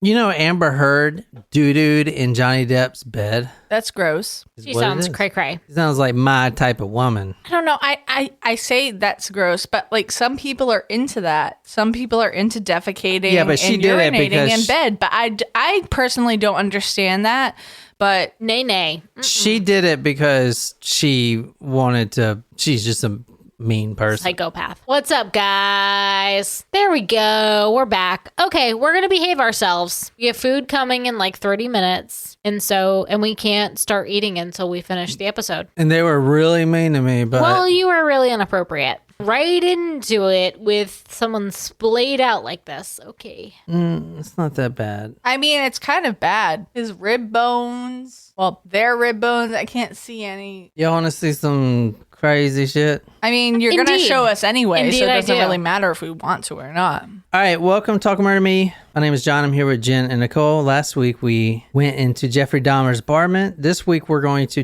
You know, Amber Heard doo-dooed in Johnny Depp's bed. That's gross. She sounds cray-cray. Sounds like my type of woman. I don't know. I say that's gross, but like some people are into that. Some people are into defecating but she and did it urinating because in bed. But I personally don't understand that. But Nay. She did it because she wanted to. She's just a mean person. Psychopath. What's up, guys? There we go. We're back. Okay, we're going to behave ourselves. We have food coming in like 30 minutes. And we can't start eating until we finish the episode. And they were really mean to me, but... Well, you were really inappropriate. Right into it with someone splayed out like this. Okay. It's not that bad. I mean, it's kind of bad. His rib bones. Well, their rib bones. I can't see any. You want to see some crazy shit? I mean, you're going to show us anyway, Indeed, so it doesn't I do. really matter if we want to or not. All right, welcome to Talk Murder Me. My name is John. I'm here with Jen and Nicole. Last week, we went into Jeffrey Dahmer's apartment. This week, we're going to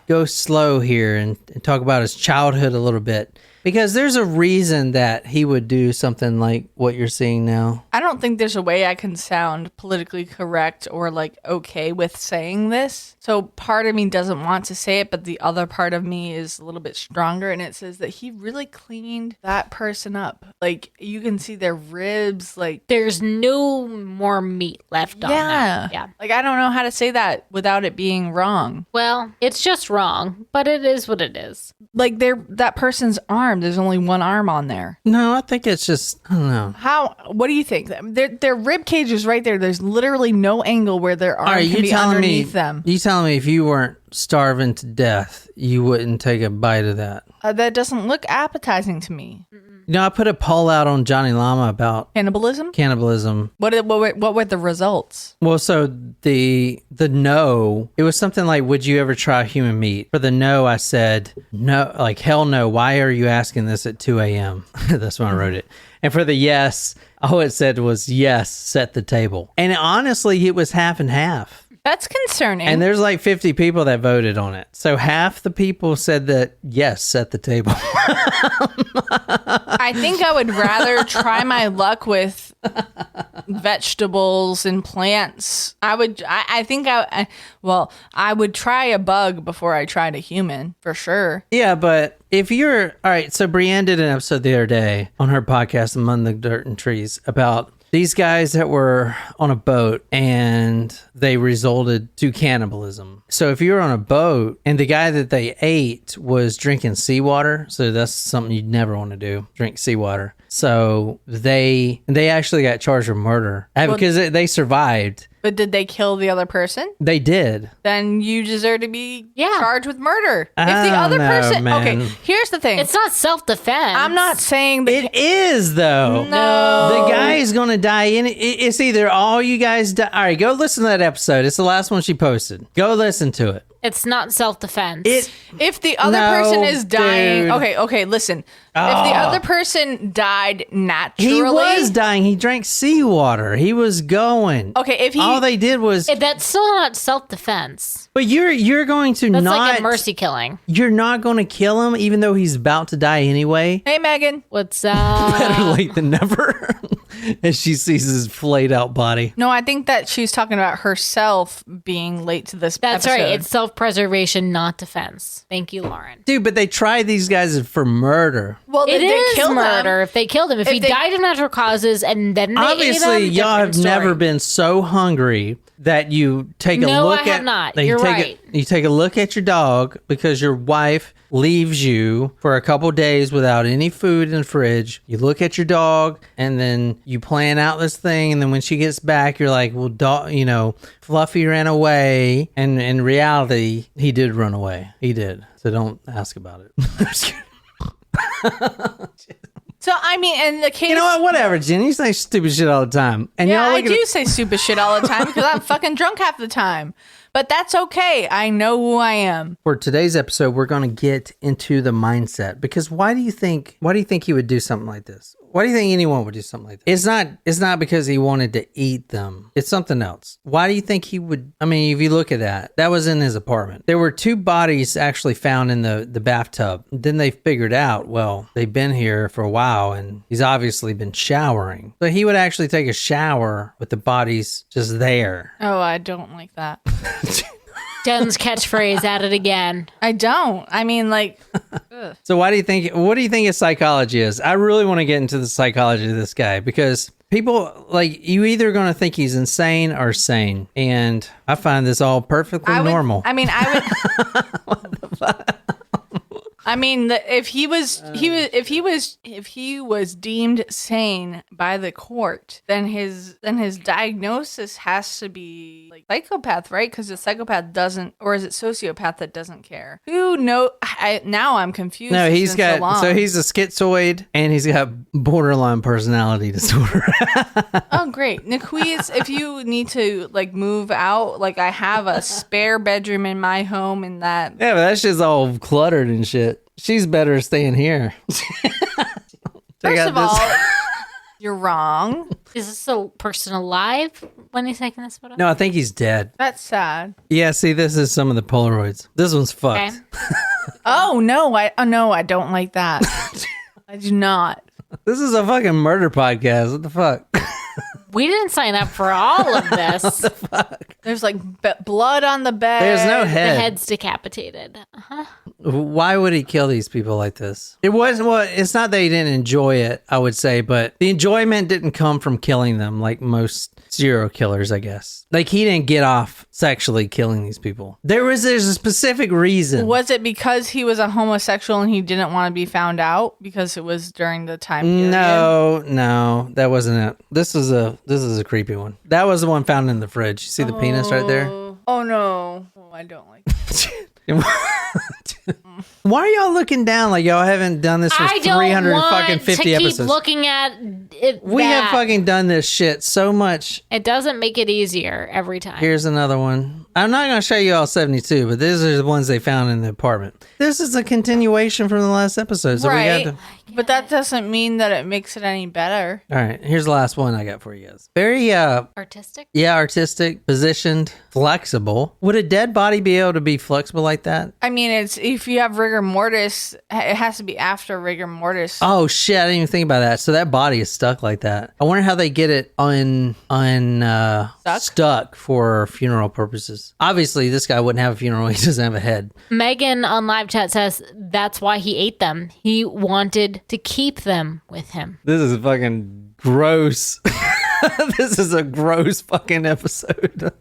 go slow here and talk about his childhood a little bit. Because there's a reason that he would do something like what you're seeing now. I don't think there's a way I can sound politically correct or like okay with saying this. So part of me doesn't want to say it, but the other part of me is a little bit stronger. And it says that he really cleaned that person up. Like you can see their ribs. Like There's no more meat left on that. Yeah. Like I don't know how to say that without it being wrong. Well, it's just wrong, but it is what it is. Like that person's arm. There's only one arm on there. No, I think it's just, I don't know. What do you think? Their rib cage is right there. There's literally no angle where their arm can be underneath them. You telling me if you weren't starving to death, you wouldn't take a bite of that? That doesn't look appetizing to me. You know, I put a poll out on Johnny Llama about Cannibalism? What were the results? Well, so the no, it was something like, would you ever try human meat? For the no, I said, no, like, hell no. Why are you asking this at 2 a.m.? That's when I wrote it. And for the yes, all it said was, yes, set the table. And honestly, it was half and half. That's concerning. And there's like 50 people that voted on it. So half the people said that, yes, set the table. I think I would rather try my luck with vegetables and plants. I would try a bug before I tried a human, for sure. Yeah, but if you're, all right, so Brienne did an episode the other day on her podcast, Among the Dirt and Trees, about these guys that were on a boat and they resulted to cannibalism. So if you're on a boat and the guy that they ate was drinking seawater, so that's something you'd never want to do, drink seawater. So they actually got charged with murder because they survived. But did they kill the other person? They did. Then you deserve to be charged with murder. If the other person... man. Okay, here's the thing. It's not self-defense. I'm not saying that... It is, though. No. The guy is going to die in it. It's either all you guys die... All right, go listen to that episode. It's the last one she posted. Go listen to it. It's not self-defense. If the other person is dying... Dude. Okay, listen. If the other person died naturally... He was dying. He drank seawater. He was going. Okay, if he... All they did was... That's still not self-defense. But you're going to That's not... like a mercy killing. You're not going to kill him even though he's about to die anyway? Hey, Megan. What's up? Better late than never. As she sees his flayed out body. No, I think that she's talking about herself being late to this That's episode. right. It's self-preservation, not defense. Thank you, Lauren. Dude, but they tried these guys for murder. Well, It they is kill murder if they killed him. If he died of natural causes and then they Obviously, ate him, y'all have different story. never been so hungry that you take a No, look I have at... not. that You're you take right. You take a look at your dog because your wife leaves you for a couple days without any food in the fridge. You look at your dog and then you plan out this thing, and then when she gets back, you're like, well, dog, Fluffy ran away, and in reality, he did run away. He did. So don't ask about it. So, I mean, in the case... You know what? Whatever, Jen. You say stupid shit all the time. And Yeah, y'all I do say stupid shit all the time because I'm fucking drunk half the time. But that's okay. I know who I am. For today's episode, we're going to get into the mindset, because why do you think he would do something like this? Why do you think anyone would do something like that? It's not because he wanted to eat them. It's something else. Why do you think he would? I mean, if you look at that was in his apartment. There were 2 bodies actually found in the bathtub. Then they figured out, well, they've been here for a while and he's obviously been showering. So he would actually take a shower with the bodies just there. Oh, I don't like that. Jen's catchphrase at it again. I don't. I mean, like. So what do you think his psychology is? I really want to get into the psychology of this guy because people, like, you either going to think he's insane or sane. And I find this all perfectly normal. I mean, I would. What the fuck? I mean, if he was deemed sane by the court, then his diagnosis has to be like psychopath, right? Because the psychopath doesn't, or is it sociopath that doesn't care? Who know? Now I'm confused. No, he's he's a schizoid and he's got borderline personality disorder. Oh, great, Niquiz, if you need to like move out, like I have a spare bedroom in my home, and that. Yeah, but that shit's all cluttered and shit. She's better staying here. First of all, you're wrong. Is this a person alive when he's taking this photo? No, I think he's dead. That's sad. Yeah, see, this is some of the Polaroids. This one's fucked. Okay. Oh no, I don't like that. I do not. This is a fucking murder podcast. What the fuck? We didn't sign up for all of this. What the fuck? There's like blood on the bed. There's no head. The head's decapitated. Why would he kill these people like this? It wasn't. Well, it's not that he didn't enjoy it, I would say, but the enjoyment didn't come from killing them like most serial killers, I guess. Like he didn't get off sexually killing these people. There's a specific reason. Was it because he was a homosexual and he didn't want to be found out because it was during the time period? No, that wasn't it. This is a creepy one. That was the one found in the fridge. You see the penis right there? Oh no. Oh, I don't like that. Why are y'all looking down like y'all haven't done this for 350 episodes? Keep looking at it. We have fucking done this shit so much. It doesn't make it easier every time. Here's another one. I'm not going to show you all 72, but these are the ones they found in the apartment. This is a continuation from the last episode. So right. We got to... But that doesn't mean that it makes it any better. All right. Here's the last one I got for you guys. Very, artistic? Yeah, artistic, positioned, flexible. Would a dead body be able to be flexible like that? I mean, it's if you have rigor mortis, it has to be after rigor mortis. Oh, shit. I didn't even think about that. So that body is stuck like that. I wonder how they get it stuck for funeral purposes. Obviously, this guy wouldn't have a funeral. He doesn't have a head. Megan on live chat says that's why he ate them. He wanted to keep them with him. This is fucking gross. This is a gross fucking episode.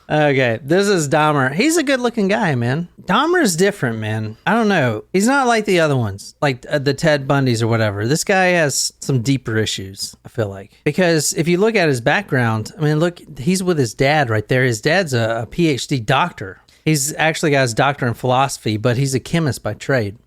Okay, this is Dahmer. He's a good looking guy, man. Dahmer's different, man. I don't know. He's not like the other ones, like the Ted Bundys or whatever. This guy has some deeper issues, I feel like. Because if you look at his background, I mean, look, he's with his dad right there. His dad's a PhD doctor. He's actually got his doctor in philosophy, but he's a chemist by trade.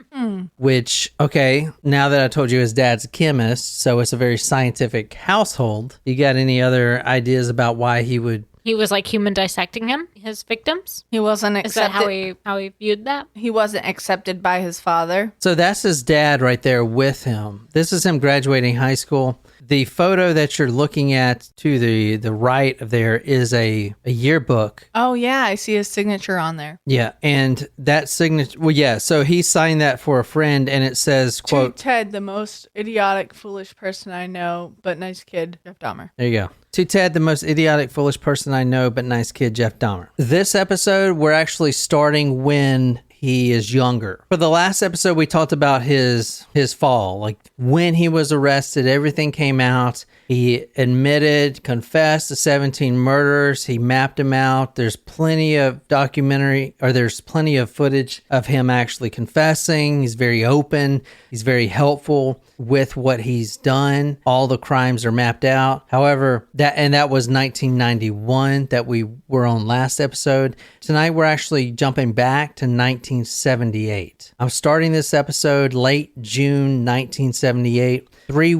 Which, okay, now that I told you his dad's a chemist, so it's a very scientific household. You got any other ideas about why he would... He was like human dissecting his victims? He wasn't accepted. Is that how he viewed that? He wasn't accepted by his father. So that's his dad right there with him. This is him graduating high school. The photo that you're looking at to the right of there is a yearbook. Oh, yeah. I see his signature on there. Yeah. And that signature, well, yeah. So he signed that for a friend and it says, quote, to Ted, the most idiotic, foolish person I know, but nice kid, Jeff Dahmer. There you go. To Ted, the most idiotic, foolish person I know, but nice kid, Jeff Dahmer. This episode, we're actually starting when he is younger. For the last episode, we talked about his fall, like when he was arrested, everything came out. He admitted, confessed to 17 murders. He mapped them out. There's plenty of there's plenty of footage of him actually confessing. He's very open. He's very helpful with what he's done. All the crimes are mapped out. However, that was 1991 that we were on last episode. Tonight, we're actually jumping back to 1978. I'm starting this episode late June 1978. 3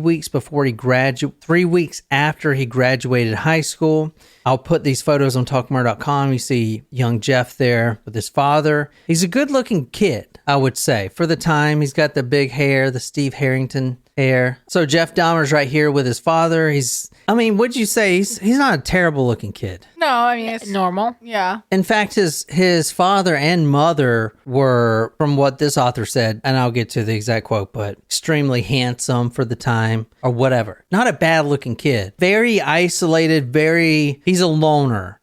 weeks after he graduated high school. I'll put these photos on talkmurder.com. You see young Jeff there with his father. He's a good looking kid, I would say. For the time, he's got the big hair, the Steve Harrington hair. So Jeff Dahmer's right here with his father. What'd you say? He's not a terrible looking kid. No, I mean, it's Normal. Yeah. In fact, his father and mother were, from what this author said, and I'll get to the exact quote, but extremely handsome for the time or whatever. Not a bad looking kid. Very isolated, he's a loner,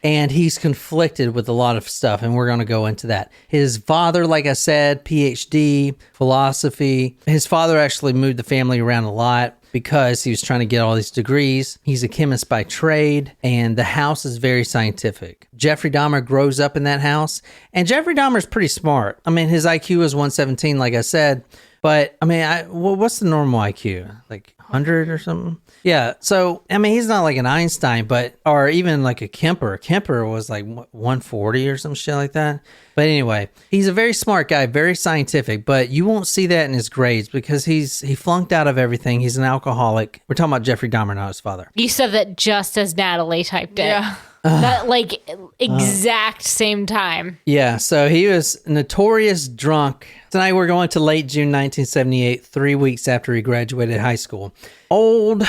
and he's conflicted with a lot of stuff, and we're going to go into that. His father, like I said, PhD, philosophy. His father actually moved the family around a lot because he was trying to get all these degrees. He's a chemist by trade, and the house is very scientific. Jeffrey Dahmer grows up in that house, and Jeffrey Dahmer's pretty smart. I mean, his IQ is 117, like I said, but I mean, what's the normal IQ? Like 100 or something? Yeah, so, I mean, he's not like an Einstein, or even like a Kemper. Kemper was like 140 or some shit like that. But anyway, he's a very smart guy, very scientific, but you won't see that in his grades because he flunked out of everything. He's an alcoholic. We're talking about Jeffrey Dahmer, not his father. You said that just as Natalie typed it. Yeah. That exact same time. Yeah, so he was a notorious drunk. Tonight we're going to late June 1978, 3 weeks after he graduated high school. Old,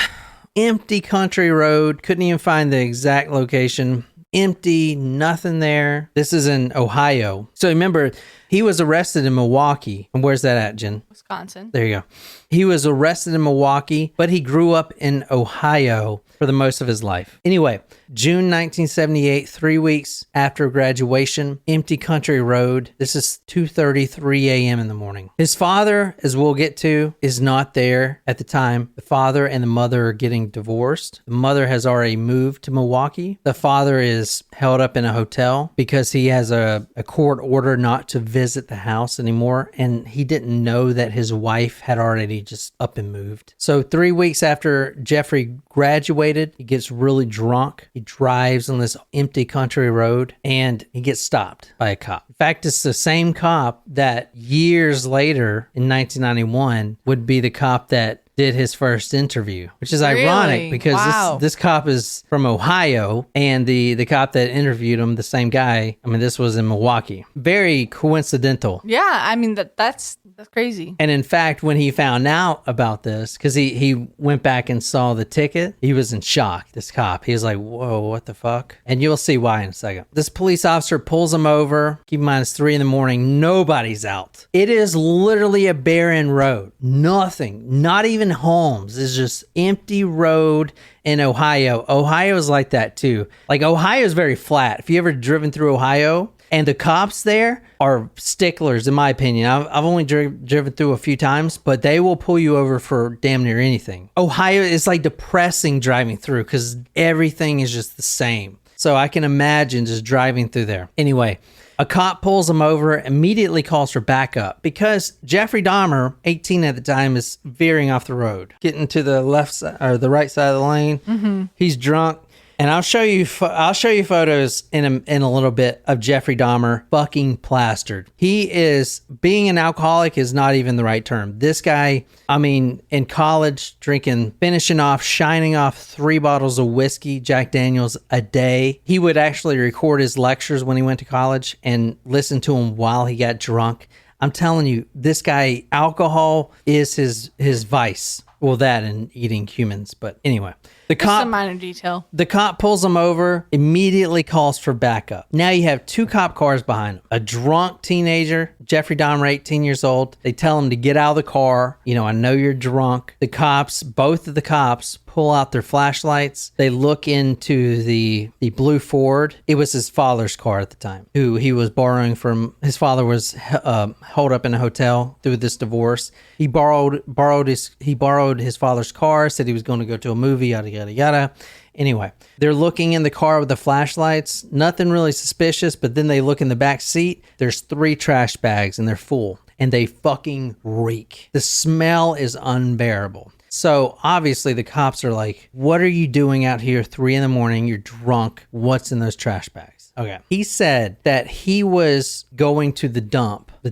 empty country road. Couldn't even find the exact location. Empty, nothing there. This is in Ohio. So remember, he was arrested in Milwaukee. And where's that at, Jen? Wisconsin. There you go. He was arrested in Milwaukee, but he grew up in Ohio for the most of his life. Anyway, June 1978, 3 weeks after graduation, empty country road. This is 2:33 a.m. in the morning. His father, as we'll get to, is not there at the time. The father and the mother are getting divorced. The mother has already moved to Milwaukee. The father is held up in a hotel because he has a court order not to visit the house anymore, and he didn't know that his wife had already just up and moved. So 3 weeks after Jeffrey graduated, he gets really drunk. He drives on this empty country road and he gets stopped by a cop. In fact, it's the same cop that years later in 1991 would be the cop that did his first interview, which is ironic because this cop is from Ohio, and the cop that interviewed him, the same guy, I mean, this was in Milwaukee. Very coincidental. Yeah, I mean, that's crazy. And in fact, when he found out about this, because he went back and saw the ticket, he was in shock, this cop. He was like, whoa, what the fuck? And you'll see why in a second. This police officer pulls him over. Keep in mind, it's 3 a.m. Nobody's out. It is literally a barren road. Nothing. Not even homes. It's just empty road in Ohio. Ohio is like that too. Like, Ohio is very flat. If you ever driven through Ohio, and the cops there are sticklers, in my opinion. I've only driven through a few times, but they will pull you over for damn near anything. Ohio is like depressing driving through because everything is just the same. So I can imagine just driving through there. Anyway, a cop pulls him over, immediately calls for backup because Jeffrey Dahmer, 18 at the time, is veering off the road, getting to the left side or the right side of the lane. Mm-hmm. He's drunk. And I'll show you photos in a little bit of Jeffrey Dahmer fucking plastered. He is, being an alcoholic is not even the right term. This guy, I mean, in college, finishing off, shining off 3 bottles of whiskey, Jack Daniels, a day. He would actually record his lectures when he went to college and listen to them while he got drunk. I'm telling you, this guy, alcohol is his vice. Well, that and eating humans. But anyway, Just a minor detail. The cop pulls him over, immediately calls for backup. Now you have 2 cop cars behind him. A drunk teenager, Jeffrey Dahmer, 18 years old. They tell him to get out of the car. You know, I know you're drunk. The cops, both of the cops, pull out their flashlights. They look into the blue Ford. It was his father's car at the time, who he was borrowing from. His father was held up in a hotel through this divorce. He borrowed his father's car, said he was going to go to a movie, yada, yada, yada. Anyway, they're looking in the car with the flashlights. Nothing really suspicious, but then they look in the back seat. There's 3 trash bags and they're full. And they fucking reek. The smell is unbearable. So obviously the cops are like, what are you doing out here 3 a.m? You're drunk. What's in those trash bags? Okay. He said that he was going to the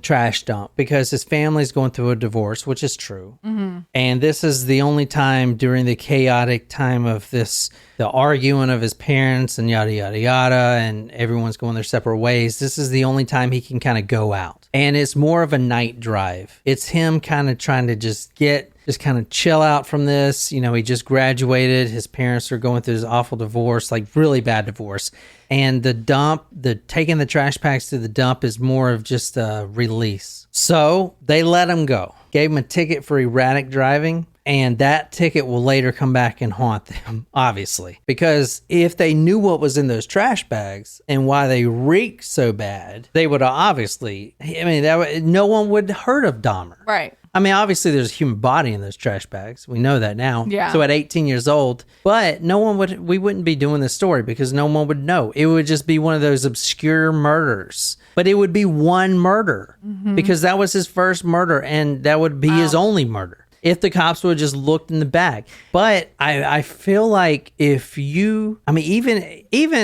trash dump, because his family's going through a divorce, which is true. And this is the only time during the chaotic time of this, the arguing of his parents and yada, yada, yada, and everyone's going their separate ways. This is the only time he can kind of go out. And it's more of a night drive. It's him kind of trying to just kind of chill out from this. You know, he just graduated. His parents are going through this awful divorce, like really bad divorce. And the dump, taking the trash packs to the dump is more of just a release. So they let him go. Gave him a ticket for erratic driving. And that ticket will later come back and haunt them, obviously. Because if they knew what was in those trash bags and why they reeked so bad, they would obviously, no one would have heard of Dahmer. Right. I mean, obviously there's a human body in those trash bags. We know that now. Yeah. So at 18 years old, but we wouldn't be doing this story because no one would know. It would just be one of those obscure murders. But it would be one murder because that was his first murder, and that would be his only murder if the cops would have just looked in the bag. But I feel like even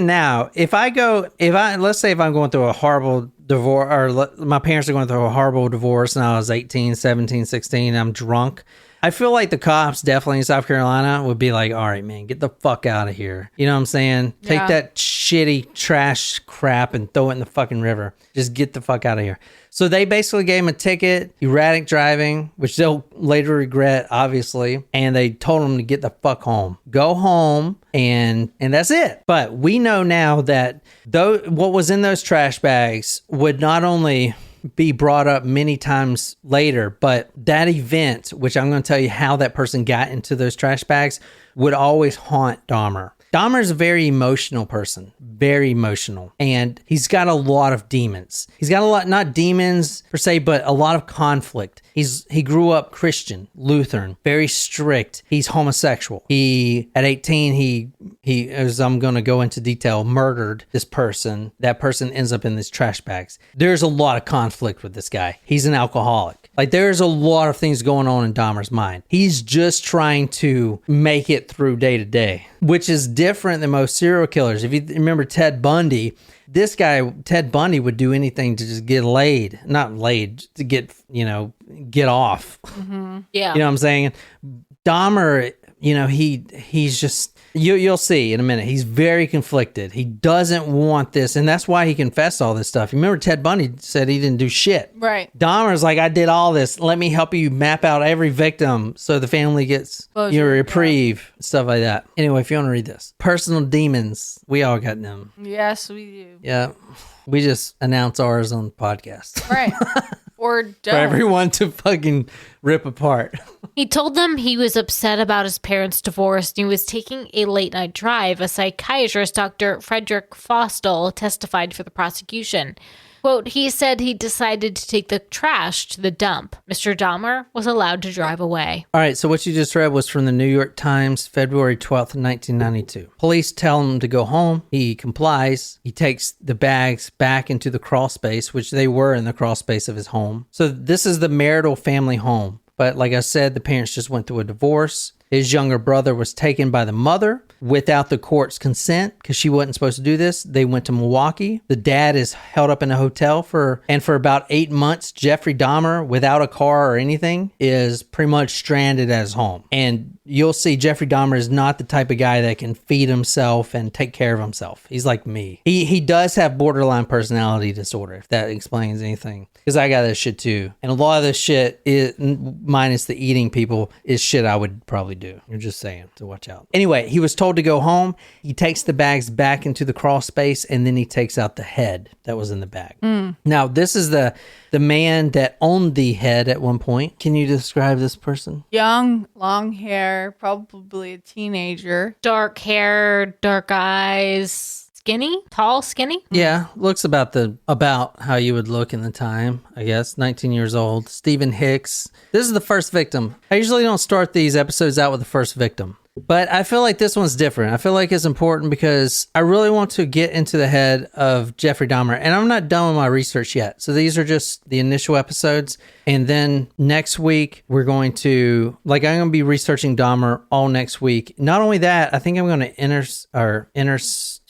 now, let's say if I'm going through a horrible divorce, or my parents are going through a horrible divorce and I was 18, 17, 16, and I'm drunk, I feel like the cops definitely in South Carolina would be like, all right, man, get the fuck out of here. You know what I'm saying? Yeah. Take that shitty trash crap and throw it in the fucking river. Just get the fuck out of here. So they basically gave him a ticket, erratic driving, which they'll later regret, obviously. And they told him to get the fuck home. Go home, and that's it. But we know now that what was in those trash bags would not only be brought up many times later, but that event, which I'm going to tell you how that person got into those trash bags, would always haunt Dahmer. Dahmer's a very emotional person, very emotional, and he's got a lot of demons. He's got a lot, not demons per se, but a lot of conflict. He grew up Christian, Lutheran, very strict. He's homosexual. At 18, he, as I'm going to go into detail, murdered this person. That person ends up in these trash bags. There's a lot of conflict with this guy. He's an alcoholic. Like, there's a lot of things going on in Dahmer's mind. He's just trying to make it through day to day, which is different than most serial killers. If you remember Ted Bundy, this guy, Ted Bundy, would do anything to just get laid. Not laid, to get off. Mm-hmm. Yeah. You know what I'm saying? Dahmer, he's just... You'll see in a minute. He's very conflicted. He doesn't want this, and that's why he confessed all this stuff. You remember Ted Bundy said he didn't do shit. Right. Dahmer's like, I did all this. Let me help you map out every victim so the family gets your reprieve, stuff like that. Anyway, if you want to read this. Personal demons. We all got them. Yes, we do. Yeah. We just announce ours on the podcast. Right. Or don't. For everyone to fucking rip apart. He told them he was upset about his parents' divorce and he was taking a late-night drive. A psychiatrist, Dr. Frederick Fostel, testified for the prosecution. Quote, he said he decided to take the trash to the dump. Mr. Dahmer was allowed to drive away. All right, so what you just read was from the New York Times, February 12th, 1992. Police tell him to go home. He complies. He takes the bags back into the crawl space, which they were in the crawl space of his home. So this is the marital family home. But like I said, the parents just went through a divorce. His younger brother was taken by the mother without the court's consent because she wasn't supposed to do this. They went to Milwaukee. The dad is held up in a hotel for about 8 months. Jeffrey Dahmer, without a car or anything, is pretty much stranded at his home. And you'll see Jeffrey Dahmer is not the type of guy that can feed himself and take care of himself. He's like me. He does have borderline personality disorder, if that explains anything. Because I got this shit too. And a lot of this shit, minus the eating people, is shit I would probably do. You're just saying, so watch out. Anyway, he was told to go home. He takes the bags back into the crawl space, and then he takes out the head that was in the bag. Now, this is the man that owned the head at one point. Can you describe this person? Young, long hair, probably a teenager. Dark hair, dark eyes. Skinny? Tall, skinny? Yeah, looks about how you would look in the time, I guess. 19 years old. Stephen Hicks. This is the first victim. I usually don't start these episodes out with the first victim, but I feel like this one's different. I feel like it's important because I really want to get into the head of Jeffrey Dahmer, and I'm not done with my research yet. So these are just the initial episodes, and then next week I'm going to be researching Dahmer all next week. Not only that, I think I'm going to intersperse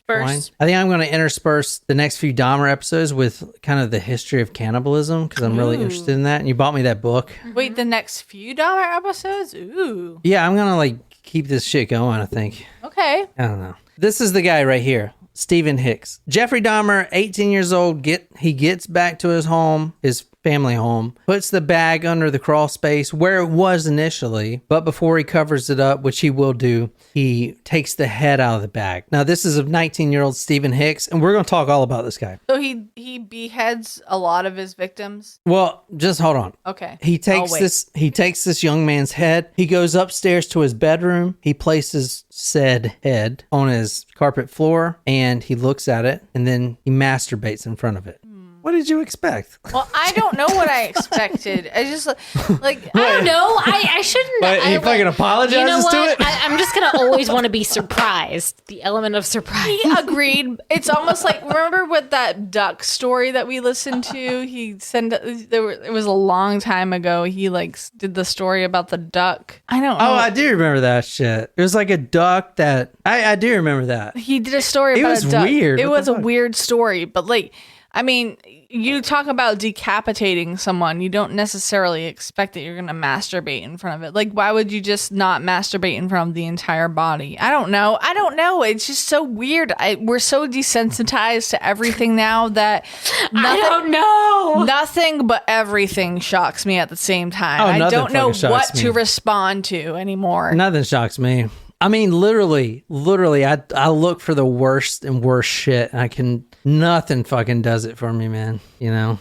First. I think I'm going to intersperse the next few Dahmer episodes with kind of the history of cannibalism because I'm really interested in that. And you bought me that book. Wait, the next few Dahmer episodes? Ooh. Yeah, I'm going to like keep this shit going, I think. Okay. I don't know. This is the guy right here. Stephen Hicks. Jeffrey Dahmer, 18 years old, he gets back to his home, his family home, puts the bag under the crawl space where it was initially, but before he covers it up, which he will do, he takes the head out of the bag. Now, this is of 19-year-old Stephen Hicks, and we're going to talk all about this guy. So he beheads a lot of his victims? Well, just hold on. Okay. He takes this young man's head. He goes upstairs to his bedroom. He places said head on his carpet floor, and he looks at it, and then he masturbates in front of it. What did you expect? Well, I don't know what I expected. I just like I don't know. I shouldn't. But he fucking apologizes you know what? to it? I'm just gonna always want to be surprised. The element of surprise. he agreed. It's almost like, remember with that duck story that we listened to? He sent it was a long time ago. He like did the story about the duck. I don't know. Oh, I do remember that shit. It was like a duck that I do remember that. He did a story about was a duck. weird. It What was the a fuck? weird story, but like, I mean, you talk about decapitating someone, you don't necessarily expect that you're going to masturbate in front of it. Like, why would you just not masturbate in front of the entire body? I don't know. It's just so weird. We're so desensitized to everything now that I don't know. nothing but everything shocks me at the same time. Oh, I nothing don't know fucking what shocks to me. respond to anymore. Nothing shocks me. I mean, literally, I look for the worst and worst shit, and nothing fucking does it for me, man. You know?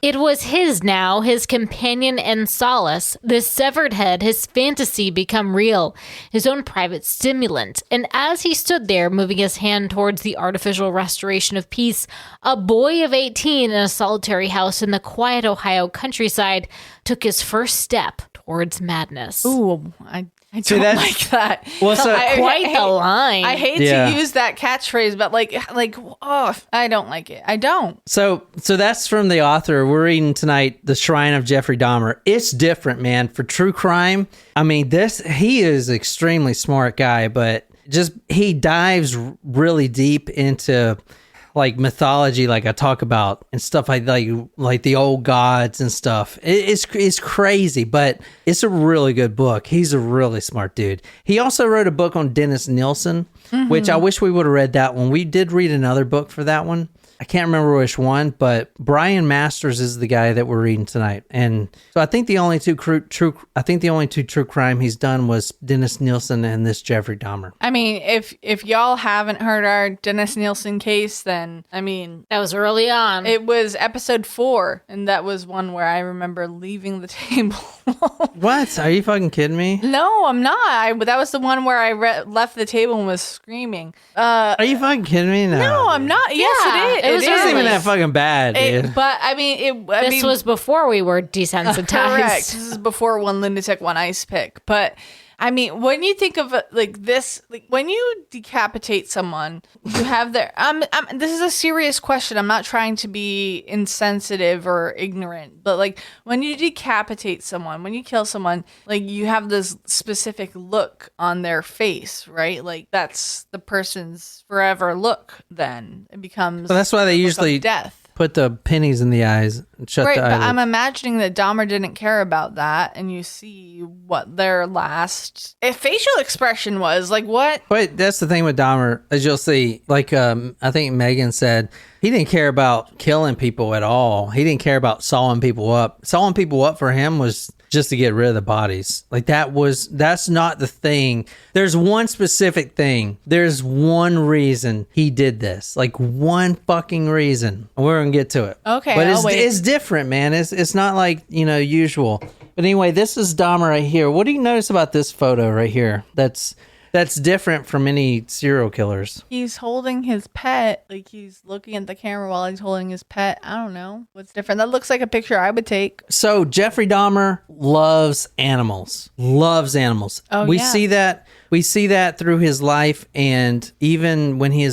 It was his now, his companion and solace, this severed head, his fantasy become real, his own private stimulant. And as he stood there, moving his hand towards the artificial restoration of peace, a boy of 18 in a solitary house in the quiet Ohio countryside took his first step towards madness. Ooh, I don't like that. Well, so Quite the line. I hate Yeah. to use that catchphrase, but like, oh, I don't like it. I don't. So that's from the author. We're reading tonight, The Shrine of Jeffrey Dahmer. It's different, man. For true crime, I mean, he is extremely smart guy, but just he dives really deep into like mythology, like I talk about, and stuff like the old gods and stuff. It's crazy, but it's a really good book. He's a really smart dude. He also wrote a book on Dennis Nielsen, which I wish we would have read that one. We did read another book for that one. I can't remember which one, but Brian Masters is the guy that we're reading tonight. And so I think the only two true crime he's done was Dennis Nielsen and this Jeffrey Dahmer. I mean, if y'all haven't heard our Dennis Nielsen case, then I mean, That was early on. it was episode 4, and that was one where I remember leaving the table. What? Are you fucking kidding me? No, I'm not. That was the one where I left the table and was screaming. Are you fucking kidding me? No, I'm not. Yes, Yeah, it is. it was It wasn't even early. that fucking bad, dude. But I mean, This was before we were desensitized. correct. This is before One Lunatic, One Ice Pick. But I mean, when you think of it like this, like when you decapitate someone, you have their. This is a serious question. I'm not trying to be insensitive or ignorant, but like when you decapitate someone, when you kill someone, like you have this specific look on their face, right? Like that's the person's forever look. Then it becomes. Well, that's why they the look of usually death. put the pennies in the eyes and shut Right, the but eyelids. I'm imagining that Dahmer didn't care about that, and you see what their last facial expression was. Like, what? But that's the thing with Dahmer, as you'll see, like I think Megan said, he didn't care about killing people at all. He didn't care about sawing people up. Sawing people up for him was just to get rid of the bodies. Like that's not the thing. There's one specific thing. There's one reason he did this. Like one fucking reason. And we're gonna get to it. Okay, But I'll wait. it's different, man. It's not like, usual. But anyway, this is Dahmer right here. What do you notice about this photo right here? That's different from any serial killers. He's holding his pet. Like, he's looking at the camera while he's holding his pet. I don't know. What's different? That looks like a picture I would take. So Jeffrey Dahmer loves animals. Oh, We yeah. see that. We see that through his life, and even when he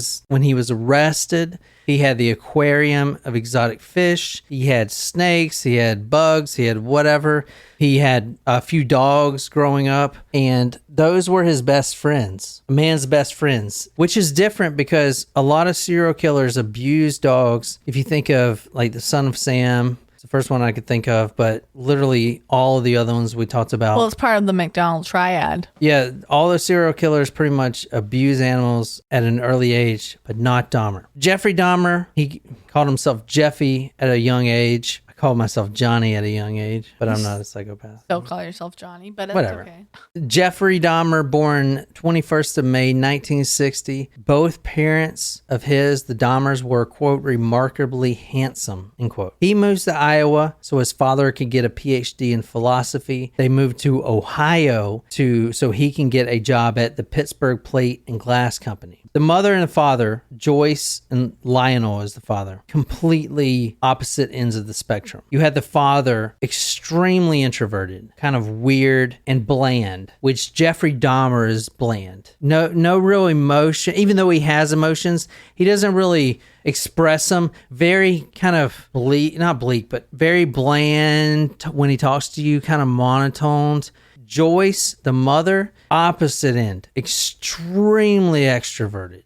was arrested, He had the aquarium of exotic fish. He had snakes. He had bugs. He had whatever. He had a few dogs growing up, and those were his best friends, a man's best friends, which is different because a lot of serial killers abuse dogs. If you think of like the Son of Sam, it's the first one I could think of, but literally all of the other ones we talked about. Well, it's part of the McDonald triad. Yeah, all the serial killers pretty much abuse animals at an early age, but not Dahmer. Jeffrey Dahmer, he called himself Jeffy at a young age. I called myself Johnny at a young age, but I'm not a psychopath. Don't call yourself Johnny, but it's Whatever. okay. Jeffrey Dahmer, born 21st of May, 1960. Both parents of his, the Dahmers, were, quote, remarkably handsome, end quote. He moves to Iowa so his father could get a PhD in philosophy. They moved to Ohio so he can get a job at the Pittsburgh Plate and Glass Company. The mother and the father, Joyce and Lionel is the father, completely opposite ends of the spectrum. You had the father extremely introverted, kind of weird and bland, which Jeffrey Dahmer is bland. No real emotion. Even though he has emotions, he doesn't really express them. Very kind of not bleak, but very bland when he talks to you, kind of monotoned. Joyce, the mother, opposite end, extremely extroverted,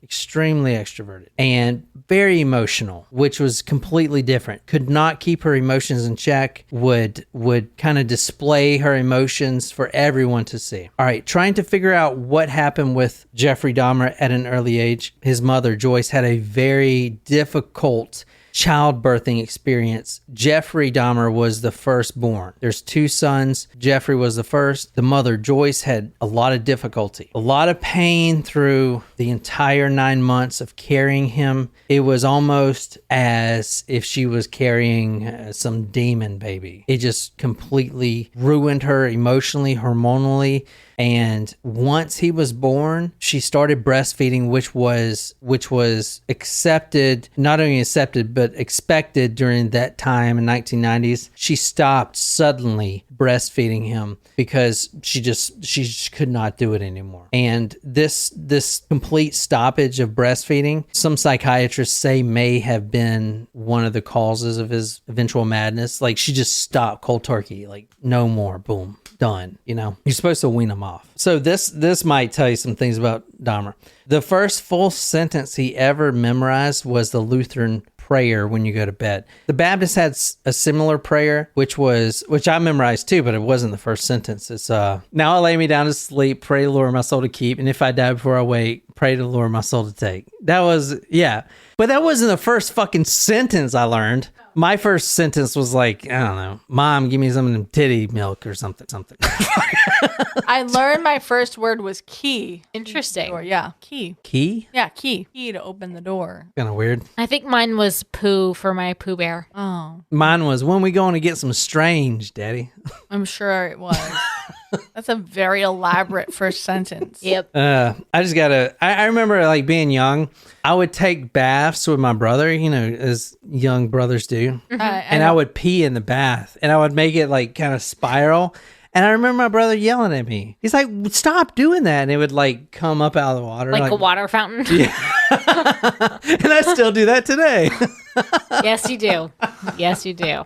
and very emotional, which was completely different. Could not keep her emotions in check, would kind of display her emotions for everyone to see. All right, trying to figure out what happened with Jeffrey Dahmer at an early age. His mother, Joyce, had a very difficult childbirthing experience. Jeffrey Dahmer was the firstborn. There's two sons. Jeffrey was the first. The mother, Joyce, had a lot of difficulty, a lot of pain through the entire 9 months of carrying him. It was almost as if she was carrying some demon baby. It just completely ruined her emotionally, hormonally. And once he was born, she started breastfeeding, which was accepted, not only accepted, but expected during that time in 1990s. She stopped suddenly breastfeeding him because she just could not do it anymore. And this complete stoppage of breastfeeding, some psychiatrists say may have been one of the causes of his eventual madness. Like she just stopped cold turkey, like no more, boom. Done. You're supposed to wean them off. So this might tell you some things about Dahmer. The first full sentence he ever memorized was the Lutheran prayer when you go to bed. The Baptist had a similar prayer, which I memorized too, but it wasn't the first sentence. It's now I lay me down to sleep, pray the Lord my soul to keep, and if I die before I wake, pray to the Lord my soul to take. That was, yeah. But that wasn't the first fucking sentence I learned. My first sentence was like, I don't know, Mom, give me some titty milk or something. I learned my first word was key. Interesting. Door. Yeah, key. Key? Yeah, key. Key to open the door. Kind of weird. I think mine was poo for my Pooh Bear. Oh, Mine was, when we going to get some strange, Daddy? I'm sure it was. That's a very elaborate first sentence. Yep. I remember like being young, I would take baths with my brother, as young brothers do. And I would pee in the bath and I would make it like kind of spiral. And I remember my brother yelling at me. He's like, stop doing that. And it would like come up out of the water. Like a water fountain? Yeah. And I still do that today. Yes, you do. Yes, you do.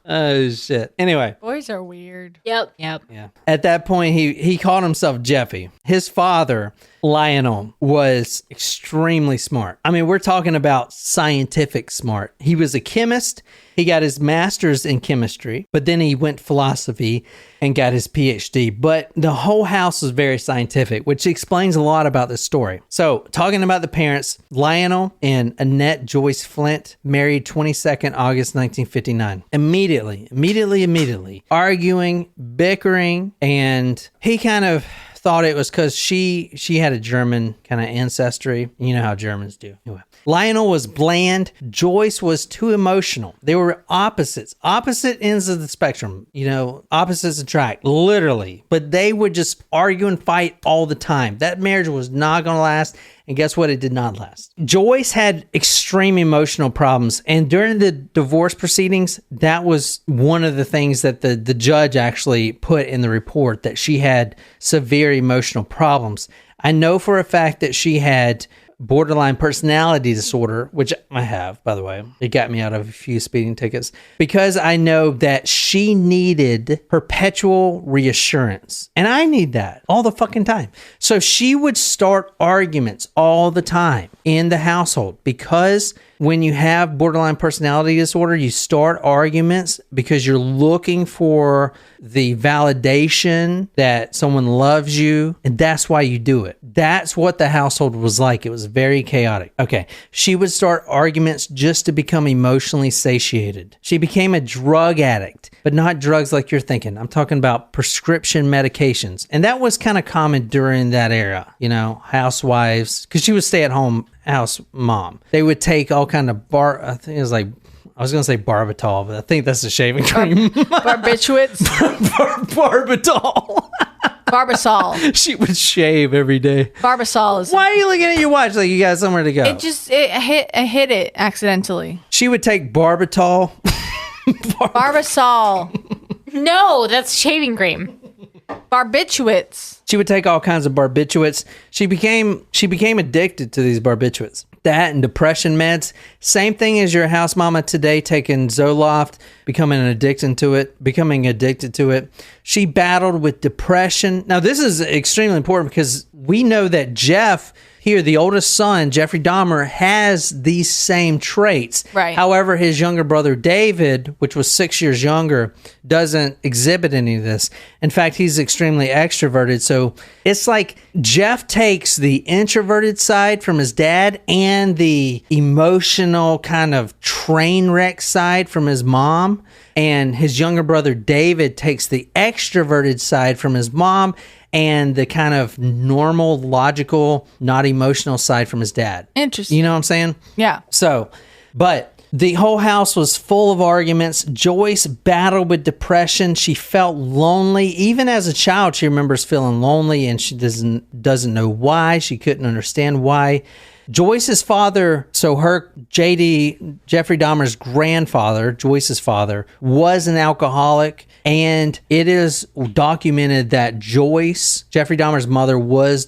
Oh, shit. Anyway. Boys are weird. Yep. Yeah. At that point, he called himself Jeffy. His father, Lionel, was extremely smart. I mean, we're talking about scientific smart. He was a chemist. He got his master's in chemistry, but then he went philosophy and got his PhD. But the whole house was very scientific, which explains a lot about this story. So talking about the parents, Lionel and Annette Joyce Flint married 22nd August 1959. Immediately arguing, bickering, and he kind of thought it was because she had a German kind of ancestry. You know how Germans do. Anyway, Lionel was bland. Joyce was too emotional. They were opposite ends of the spectrum. Opposites attract, literally. But they would just argue and fight all the time. That marriage was not going to last. And guess what? It did not last. Joyce had extreme emotional problems. And during the divorce proceedings, that was one of the things that the judge actually put in the report, that she had severe emotional problems. I know for a fact that she had borderline personality disorder, which I have, by the way. It got me out of a few speeding tickets because I know that she needed perpetual reassurance. And I need that all the fucking time. So she would start arguments all the time in the household because when you have borderline personality disorder, you start arguments because you're looking for the validation that someone loves you, and that's why you do it. That's what the household was like. It was very chaotic. Okay, she would start arguments just to become emotionally satiated. She became a drug addict, but not drugs like you're thinking. I'm talking about prescription medications, and that was kind of common during that era. You know, housewives, because she was stay-at-home house mom. They would take all kind of I think it was like, I was going to say Barbitol, but I think that's a shaving cream. Barbiturates? Barbitol. Barbasol. She would shave every day. Barbasol is... Why are you looking at your watch like you got somewhere to go? I hit it accidentally. She would take Barbitol. Barbasol. No, that's shaving cream. Barbiturates. She would take all kinds of barbiturates. She became addicted to these barbiturates. That and depression meds. Same thing as your house mama today taking Zoloft, becoming addicted to it. She battled with depression. Now, this is extremely important because we know that Jeff here, the oldest son, Jeffrey Dahmer, has these same traits. Right. However, his younger brother, David, which was 6 years younger, doesn't exhibit any of this. In fact, he's extremely extroverted. So it's like Jeff takes the introverted side from his dad and the emotional kind of train wreck side from his mom. And his younger brother, David, takes the extroverted side from his mom and the kind of normal, logical, not emotional side from his dad. Interesting. You know what I'm saying? Yeah. So, but the whole house was full of arguments. Joyce battled with depression. She felt lonely. Even as a child, she remembers feeling lonely, and she doesn't know why. She couldn't understand why. Joyce's father, so Jeffrey Dahmer's grandfather, Joyce's father, was an alcoholic, and it is documented that Joyce, Jeffrey Dahmer's mother, was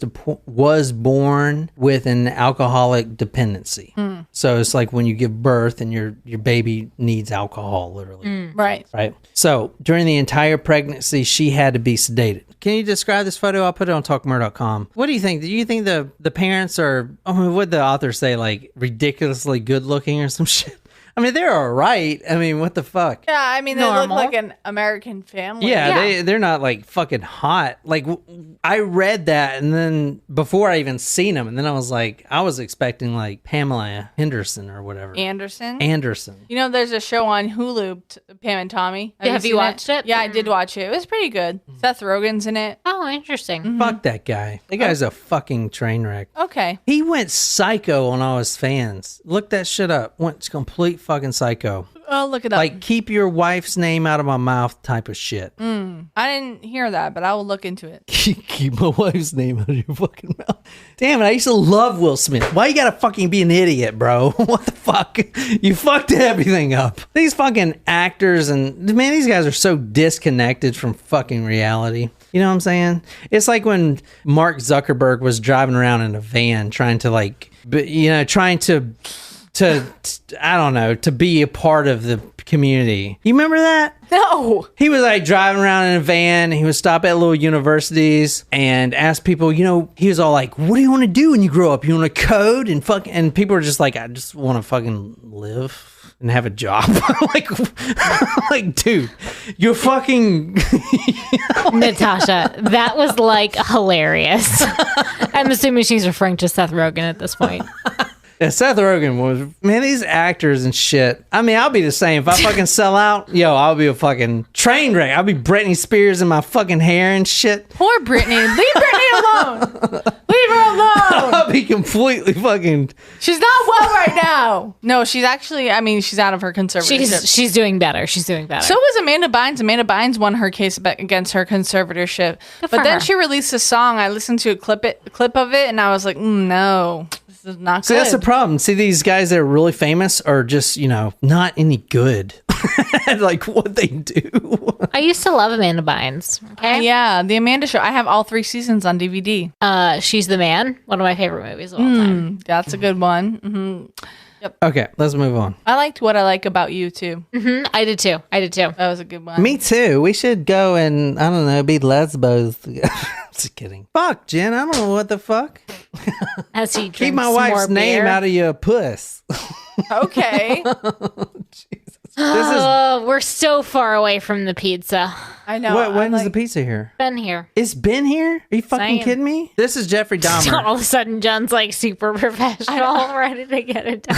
born with an alcoholic dependency. So it's like when you give birth and your baby needs alcohol, literally. Right. Right. So during the entire pregnancy, she had to be sedated. Can you describe this photo? I'll put it on talkmurder.com. What do you think? Do you think the parents are, I mean, what'd the author say, like ridiculously good looking or some shit? I mean, they're all right. I mean, what the fuck? Yeah, I mean, they Normal. look like an American family. Yeah, they're not like fucking hot. Like I read that, and then before I even seen them, and then I was like, I was expecting like Pamela Henderson or whatever. Anderson. You know, there's a show on Hulu, Pam and Tommy. Have you seen watched it? Yeah, I did watch it. It was pretty good. Seth Rogen's in it. Oh, interesting. Fuck that guy. That guy's a fucking train wreck. Okay. He went psycho on all his fans. Look that shit up. Went complete fucking psycho. I'll look it up. Like, keep your wife's name out of my mouth type of shit. I didn't hear that, but I will look into it. Keep my wife's name out of your fucking mouth. Damn it, I used to love Will Smith. Why you gotta fucking be an idiot, bro? What the fuck? You fucked everything up. These fucking actors and, man, these guys are so disconnected from fucking reality. You know what I'm saying? It's like when Mark Zuckerberg was driving around in a van trying to I don't know, to be a part of the community. You remember that? No. He was like driving around in a van. He would stop at little universities and ask people, you know, he was all like, what do you want to do when you grow up? You want to code and fuck? And people were just like, I just want to fucking live and have a job. like, dude, you're fucking... Natasha, that was like hilarious. I'm assuming she's referring to Seth Rogen at this point. Yeah, Seth Rogen was, man, these actors and shit. I mean, I'll be the same. If I fucking sell out, I'll be a fucking train wreck. I'll be Britney Spears in my fucking hair and shit. Poor Britney. Leave Britney alone. Leave her alone. I'll be completely fucking... She's not well right now. No, she's actually, I mean, she's out of her conservatorship. She's doing better. She's doing better. So was Amanda Bynes. Amanda Bynes won her case against her conservatorship. Good but for then her. she released a song. I listened to a clip of it, and I was like, no, this is not See, good. that's the problem. See, these guys that are really famous are just, not any good. like what they do. I used to love Amanda Bynes. Okay. Yeah, the Amanda Show. I have all 3 seasons on DVD. She's the Man. One of my favorite movies of all time. That's a good one. Mm-hmm. Okay, let's move on. I liked What I Like About You too. I did too. That was a good one. Me too. We should go and, I don't know, be lesbos together. Just kidding. Fuck, Jen. I don't know what the fuck. As he Keep drinks my some wife's more name beer. out of your puss. Okay. We're so far away from the pizza. I know. When's the pizza here? Been here. It's been here? Are you fucking Same. kidding me? This is Jeffrey Dahmer. All of a sudden, John's like super professional, ready to get it done.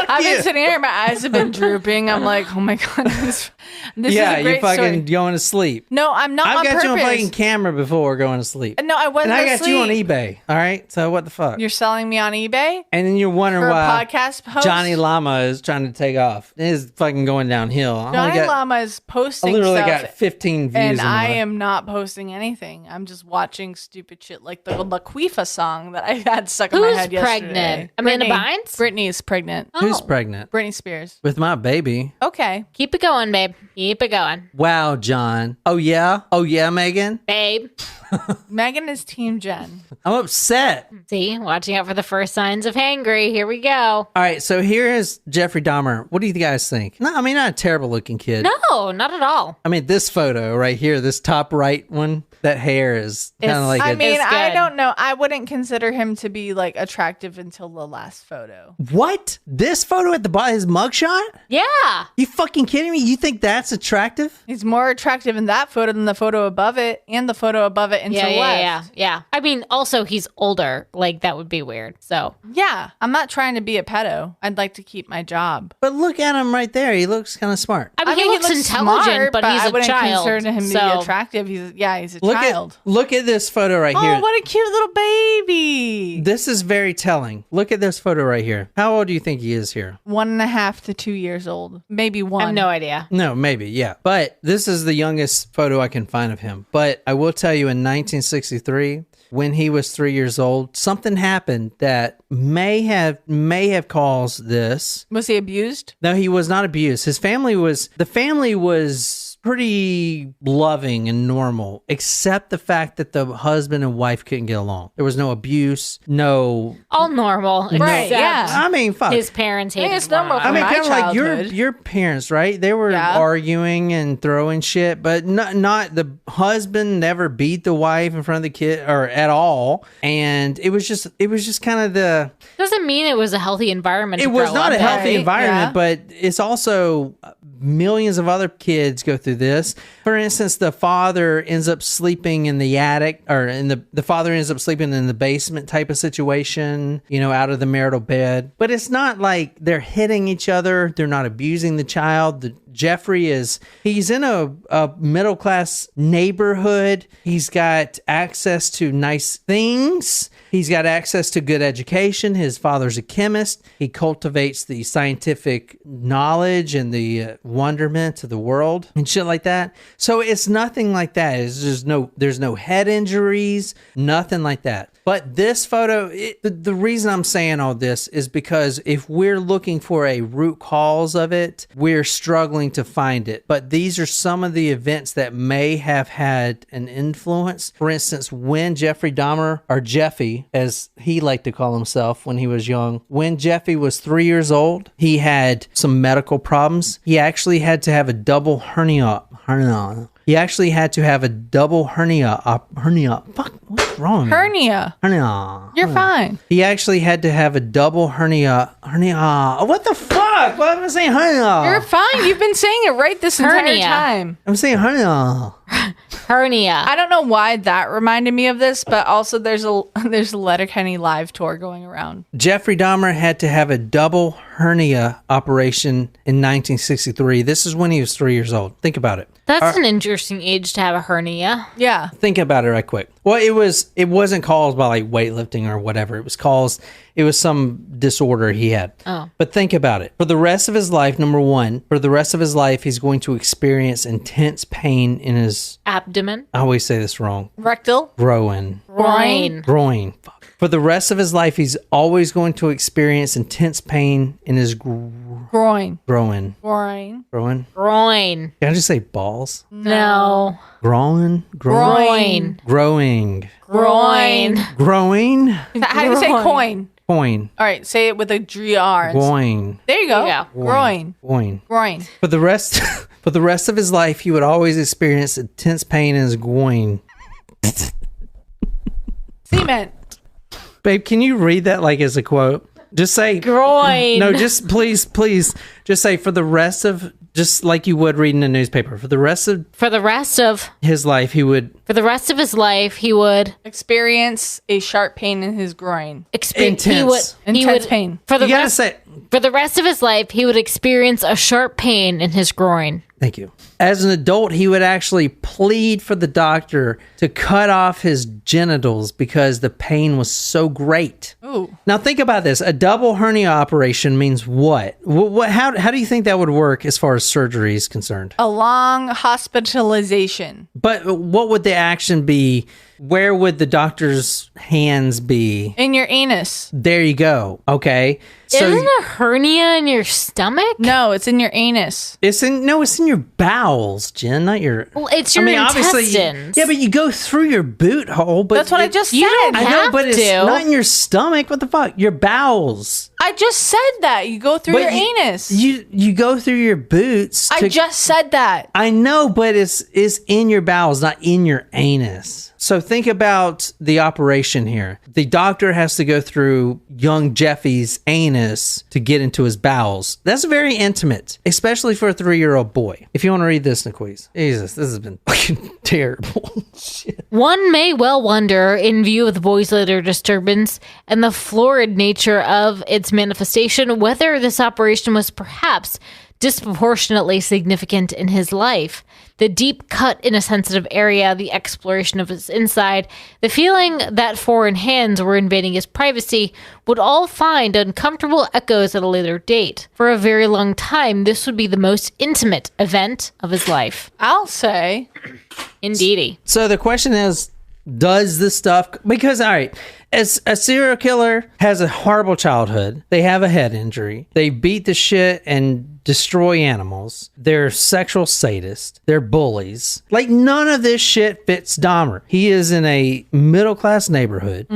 I've been sitting here, my eyes have been drooping. I'm like, oh my God, this is Yeah, a great you're fucking story. going to sleep. No, I'm not I've on got purpose. you on fucking camera before going to sleep. No, I wasn't And I got asleep. you on eBay. All right? So what the fuck? You're selling me on eBay And then you're wondering for a why podcast post? Johnny Llama is trying to take off. It is fucking going downhill. Johnny Llama is I posting literally stuff, got 15 views. and on I mine. am not posting anything. I'm just watching stupid shit like the Laquifa song that I had stuck in my Who's head yesterday. pregnant? Amanda Bynes? Brittany is pregnant. Who's Oh. pregnant? Britney Spears. With my baby. Okay. Keep it going, babe. Keep it going, Wow, John. Oh, yeah? Oh, yeah, Megan? babe. Megan is Team Jen. I'm upset. See, watching out for the first signs of hangry. Here we go. All right, so here is Jeffrey Dahmer. What do you guys think? No, I mean, not a terrible looking kid. No, not at all. I mean, this photo right here, this top right one, that hair is kind of It's- like I a... mean, It's I good. don't know. I wouldn't consider him to be like attractive until the last photo. What? This photo at the bottom, his mugshot? Yeah. You fucking kidding me? You think that's attractive? He's more attractive in that photo than the photo above it and the photo above it and to the left. Yeah. I mean, also he's older. Like that would be weird. So Yeah, I'm not trying to be a pedo. I'd like to keep my job. But look at him right there. He looks kind of smart. I mean, he looks intelligent, smart, but he's I a wouldn't child. consider him to so be attractive. He's a child. Look at this photo right here. Oh, what a cute little baby! This is very telling. Look at this photo right here. How old do you think he is here? 1.5 to 2 years old, maybe one. I have no idea. No, maybe, yeah. But this is the youngest photo I can find of him. But I will tell you, in 1963, when he was 3 years old, something happened that may have caused this. Was he abused? No, he was not abused. The family was pretty loving and normal, except the fact that the husband and wife couldn't get along. There was no abuse, no. All normal. Right, except yeah. I mean, fuck. His parents hated it's normal him. I mean, my kind of like childhood. your parents, right? They were Yeah. arguing and throwing shit, but not the husband never beat the wife in front of the kid or at all. And it was just kind of the. Doesn't mean it was a healthy environment. It to was grow not up a in. healthy Right, environment, yeah. but it's also millions of other kids go through this. For instance, the father ends up sleeping in the attic, or the father ends up sleeping in the basement type of situation, out of the marital bed. But it's not like they're hitting each other. They're not abusing the child. Jeffrey he's in a middle class neighborhood. He's got access to nice things. He's got access to good education. His father's a chemist. He cultivates the scientific knowledge and the wonderment of the world and shit like that. So it's nothing like that. There's no head injuries, nothing like that. But this photo, the reason I'm saying all this is because if we're looking for a root cause of it, we're struggling to find it. But these are some of the events that may have had an influence. For instance, when Jeffrey Dahmer, or Jeffy, as he liked to call himself when he was young, when Jeffy was 3 years old, he had some medical problems. He actually had to have a double hernia. He actually had to have a double hernia. Fuck, what's wrong? Hernia. Hernia. You're fine. He actually had to have a double hernia. What the fuck? Why am I saying hernia? You're fine. You've been saying it right this entire Hernia. time. I'm saying hernia. Hernia. I don't know why that reminded me of this, but also there's a Letterkenny live tour going around. Jeffrey Dahmer had to have a double hernia operation in 1963. This is when he was 3 years old. Think about it. That's an interesting age to have a hernia. Yeah. Think about it right quick. Well, it wasn't caused by like weightlifting or whatever. It was some disorder he had. Oh. But think about it. For the rest of his life, number one, for the rest of his life, he's going to experience intense pain in his, Abdomen. I always say this wrong, Rectal. groin. Groin. Groin. Fuck. For the rest of his life, he's always going to experience intense pain in his Groin. groin. Groin. Groin? Groin. Can I just say balls? No. Groin? Groin. Growing. Groin. Growing? How do you say coin? Coin. All right, say it with a GR. Groin. There you go. There you go. Groin. Groin. Groin. For the rest of his life, he would always experience intense pain in his groin. Cement. Babe, can you read that like as a quote? Just say Groin. No, just please, just say for the rest of, just like you would reading a newspaper. For the rest of his life, he would Experience a sharp pain in his groin. Intense pain. For the you gotta rest say. For the rest of his life, he would experience a sharp pain in his groin. Thank you. As an adult, he would actually plead for the doctor to cut off his genitals because the pain was so great. Ooh. Now think about this. A double hernia operation means what? How do you think that would work as far as surgery is concerned? A long hospitalization. But what would the action be? Where would the doctor's hands be? In your anus. There you go. Okay. Isn't a hernia in your stomach? No, it's in your anus. It's in your bowels, Jen, not your. Well, it's your intestines. Yeah, but you go through your boot hole. But That's what I just said. You don't I know, have but it's to. not in your stomach. What the fuck? Your bowels. I just said that. You go through your anus. You go through your boots. I just said that. I know, but it's in your bowels, not in your anus. So think about the operation here. The doctor has to go through young Jeffy's anus to get into his bowels. That's very intimate, especially for a 3-year-old boy. If you want to read this, Niquise. Jesus, this has been fucking terrible. Shit. One may well wonder, in view of the boy's later disturbance and the florid nature of its manifestation, whether this operation was perhaps disproportionately significant in his life. The deep cut in a sensitive area, the exploration of his inside, the feeling that foreign hands were invading his privacy would all find uncomfortable echoes at a later date. For a very long time, this would be the most intimate event of his life. I'll say. Indeedy. So the question is, does this stuff, because all right, as a serial killer has a horrible childhood, they have a head injury, they beat the shit and destroy animals, they're sexual sadists, they're bullies, like none of this shit fits Dahmer. He is in a middle-class neighborhood.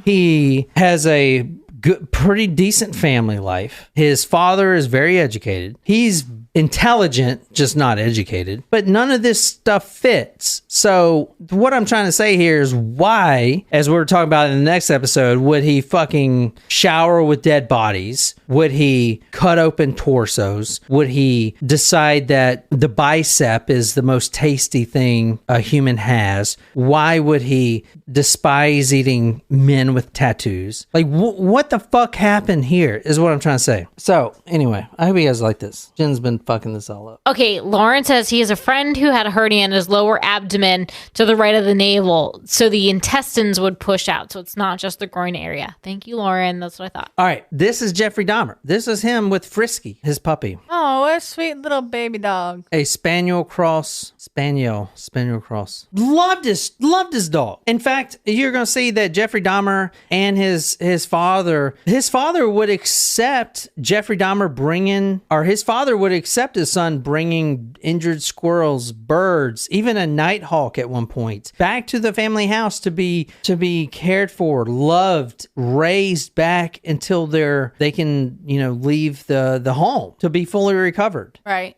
He has a good, pretty decent family life. His father is very educated. He's intelligent, just not educated. But none of this stuff fits. So what I'm trying to say here is why, as we're talking about in the next episode, would he fucking shower with dead bodies? Would he cut open torsos? Would he decide that the bicep is the most tasty thing a human has? Why would he despise eating men with tattoos? Like, what the fuck happened here is what I'm trying to say. So anyway, I hope you guys like this. Jen's been fucking this all up. Okay, Lauren says he has a friend who had a hernia in his lower abdomen to the right of the navel, so the intestines would push out, so it's not just the groin area. Thank you, Lauren. That's what I thought. All right, this is Jeffrey Dahmer. This is him with Frisky, his puppy. Oh, what a sweet little baby dog. A spaniel cross. Loved his dog. In fact, you're going to see that Jeffrey Dahmer and his father would accept Jeffrey Dahmer his father would accept his son bringing injured squirrels, birds, even a nighthawk at one point back to the family house to be cared for, loved, raised back until they can, leave the home to be fully recovered. Right.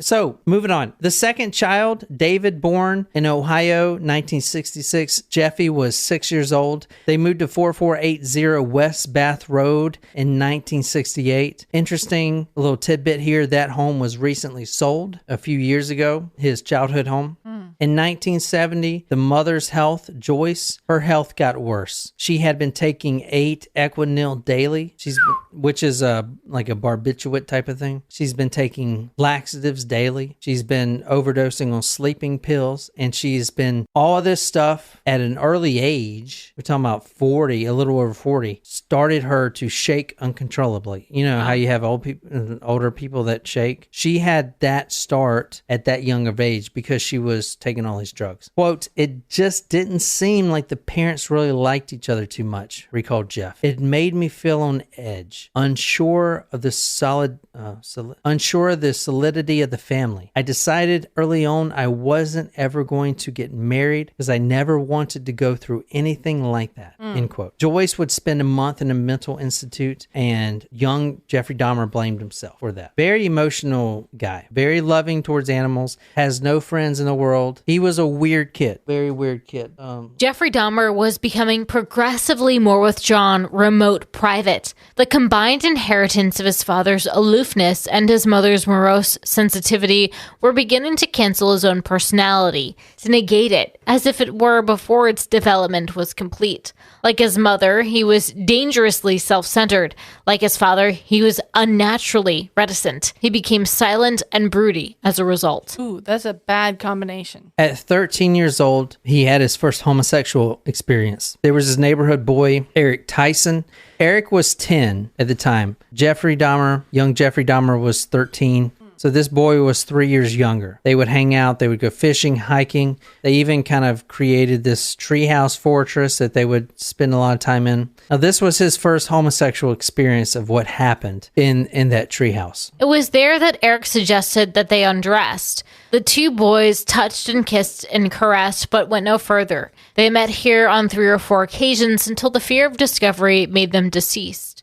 So moving on. The second child, David, born in Ohio, 1966. Jeffy was 6 years old. They moved to 4480 West Bath Road in 1968. Interesting little tidbit here. That home was recently sold a few years ago, his childhood home. In 1970, the mother's health, Joyce, her health got worse. She had been taking 8 Equinil daily, which is like a barbiturate type of thing. She's been taking laxatives daily. She's been overdosing on sleeping pills, and she's been all of this stuff at an early age. We're talking about 40, a little over 40, started her to shake uncontrollably. You know how you have older people that shake? She had that start at that young of age because she was taking taking all these drugs. Quote, "It just didn't seem like the parents really liked each other too much," recalled Jeff. "It made me feel on edge, unsure of the solidity of the family. I decided early on I wasn't ever going to get married because I never wanted to go through anything like that." End quote. Joyce would spend a month in a mental institute, and young Jeffrey Dahmer blamed himself for that. Very emotional guy, very loving towards animals, has no friends in the world. He was a weird kid, very weird kid. Jeffrey Dahmer was becoming progressively more withdrawn, remote, private. The combined inheritance of his father's aloofness and his mother's morose sensitivity were beginning to cancel his own personality, to negate it, as if it were before its development was complete. Like his mother, he was dangerously self-centered. Like his father, he was unnaturally reticent. He became silent and broody as a result. Ooh, that's a bad combination. At 13 years old, he had his first homosexual experience. There was his neighborhood boy, Eric Tyson. Eric was 10 at the time. Young Jeffrey Dahmer was 13. So this boy was 3 years younger. They would hang out. They would go fishing, hiking. They even kind of created this treehouse fortress that they would spend a lot of time in. Now, this was his first homosexual experience of what happened in that treehouse. It was there that Eric suggested that they undressed. The two boys touched and kissed and caressed, but went no further. They met here on 3 or 4 occasions until the fear of discovery made them desist.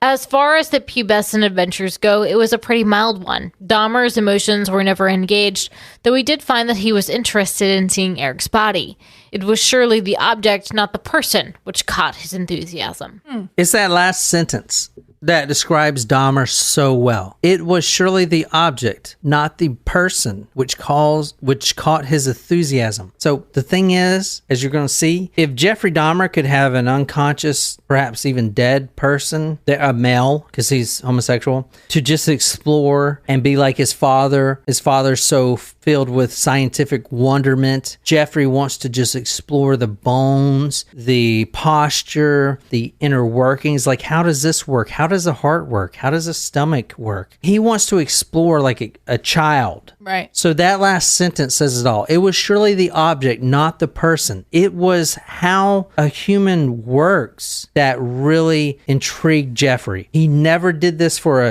As far as the pubescent adventures go, it was a pretty mild one. Dahmer's emotions were never engaged, though he did find that he was interested in seeing Eric's body. It was surely the object, not the person, which caught his enthusiasm. It's that last sentence that describes Dahmer so well. It was surely the object, not the person, which caught his enthusiasm. So the thing is, as you're going to see, if Jeffrey Dahmer could have an unconscious, perhaps even dead person, a male, because he's homosexual, to just explore and be like his father's so filled with scientific wonderment. Jeffrey wants to just explore the bones, the posture, the inner workings. Like, how does this work? How does the heart work? How does the stomach work? He wants to explore like a child. Right. So that last sentence says it all. It was surely the object, not the person. It was how a human works that really intrigued Jeffrey. He never did this for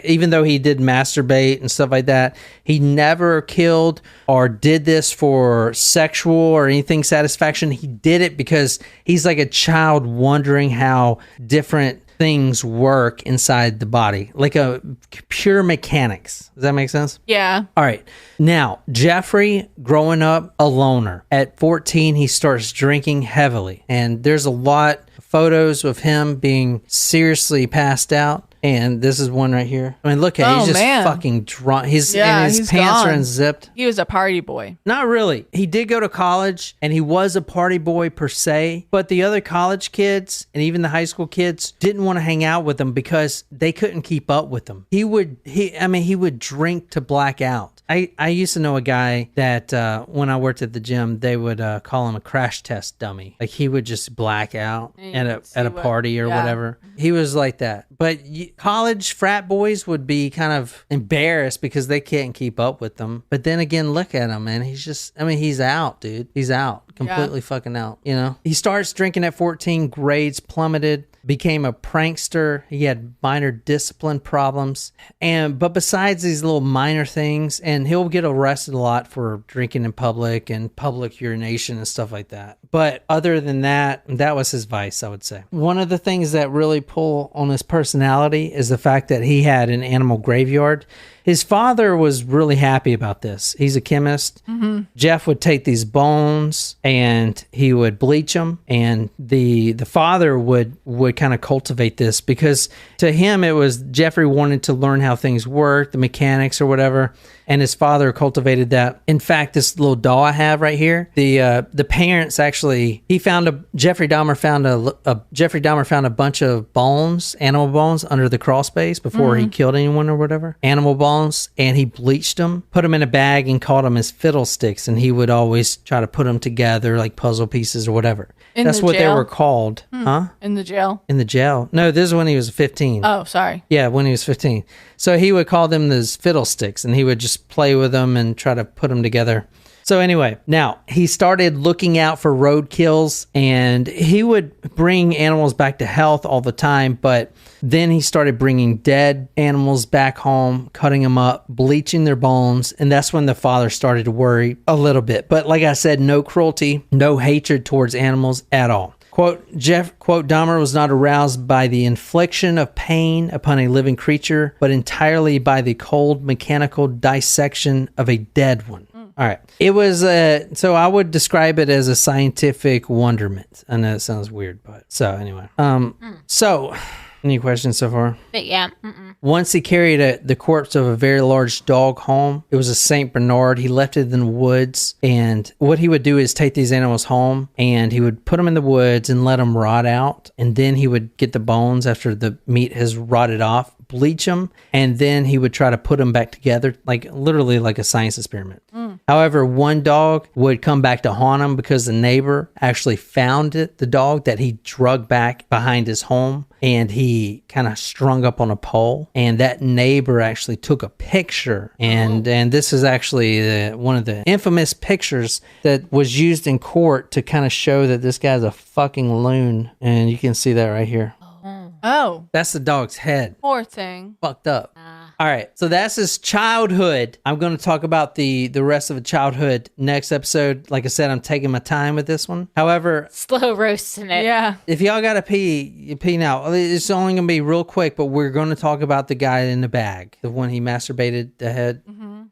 even though he did masturbate and stuff like that. He never killed or did this for sexual or anything satisfaction. He did it because he's like a child wondering how different things work inside the body, like a pure mechanics. Does that make sense? Yeah. All right. Now, Jeffrey, growing up a loner, at 14, he starts drinking heavily. And there's a lot of photos of him being seriously passed out. And this is one right here. I mean, look at it. He's just fucking drunk. His pants are unzipped. He was a party boy. Not really. He did go to college, and he was a party boy per se. But the other college kids, and even the high school kids, didn't want to hang out with him because they couldn't keep up with him. He would drink to black out. I used to know a guy that when I worked at the gym, they would call him a crash test dummy. Like, he would just black out at a party or whatever. He was like that. But college frat boys would be kind of embarrassed because they can't keep up with them. But then again, look at him, man. He's out, dude. He's out. Completely fucking out, you know? He starts drinking at 14, grades plummeted. Became a prankster. He had minor discipline problems. But besides these little minor things, and he'll get arrested a lot for drinking in public and public urination and stuff like that. But other than that, that was his vice, I would say. One of the things that really pull on his personality is the fact that he had an animal graveyard. His father was really happy about this. He's a chemist. Mm-hmm. Jeff would take these bones and he would bleach them. And the father would kind of cultivate this because to him, it was Jeffrey wanted to learn how things work, the mechanics or whatever. And his father cultivated that. In fact, this little doll I have right here, the parents actually, Jeffrey Dahmer found a bunch of bones, animal bones under the crawl space before he killed anyone or whatever. Animal bones, and he bleached them, put them in a bag and called them his fiddlesticks. And he would always try to put them together like puzzle pieces or whatever. That's what they were called. Huh? In the jail? In the jail. No, this is when he was 15. Oh, sorry. Yeah, when he was 15. So he would call them his fiddlesticks, and he would just play with them and try to put them together. So anyway, now he started looking out for roadkills, and he would bring animals back to health all the time, but then he started bringing dead animals back home, cutting them up, bleaching their bones, and that's when the father started to worry a little bit. But like I said, no cruelty, no hatred towards animals at all. Quote, Dahmer was not aroused by the infliction of pain upon a living creature, but entirely by the cold mechanical dissection of a dead one. All right. It was, so I would describe it as a scientific wonderment. I know it sounds weird, but so anyway. So, any questions so far? But yeah. Once he carried the corpse of a very large dog home. It was a St. Bernard. He left it in the woods. And what he would do is take these animals home and he would put them in the woods and let them rot out. And then he would get the bones after the meat has rotted off, bleach them, and then he would try to put them back together, like literally like a science experiment. However, one dog would come back to haunt him because the neighbor actually found it, the dog that he drug back behind his home, and he kind of strung up on a pole, and that neighbor actually took a picture, and this is actually one of the infamous pictures that was used in court to kind of show that this guy's a fucking loon, and you can see that right here. Oh, That's the dog's head. poor thing. Fucked up. All right, so that's his childhood. I'm going to talk about the rest of the childhood next episode. Like I said, I'm taking my time with this one. However, Slow roasting it. Yeah. if y'all got to pee, you pee now. It's only going to be real quick, but we're going to talk about the guy in the bag, the one he masturbated the head.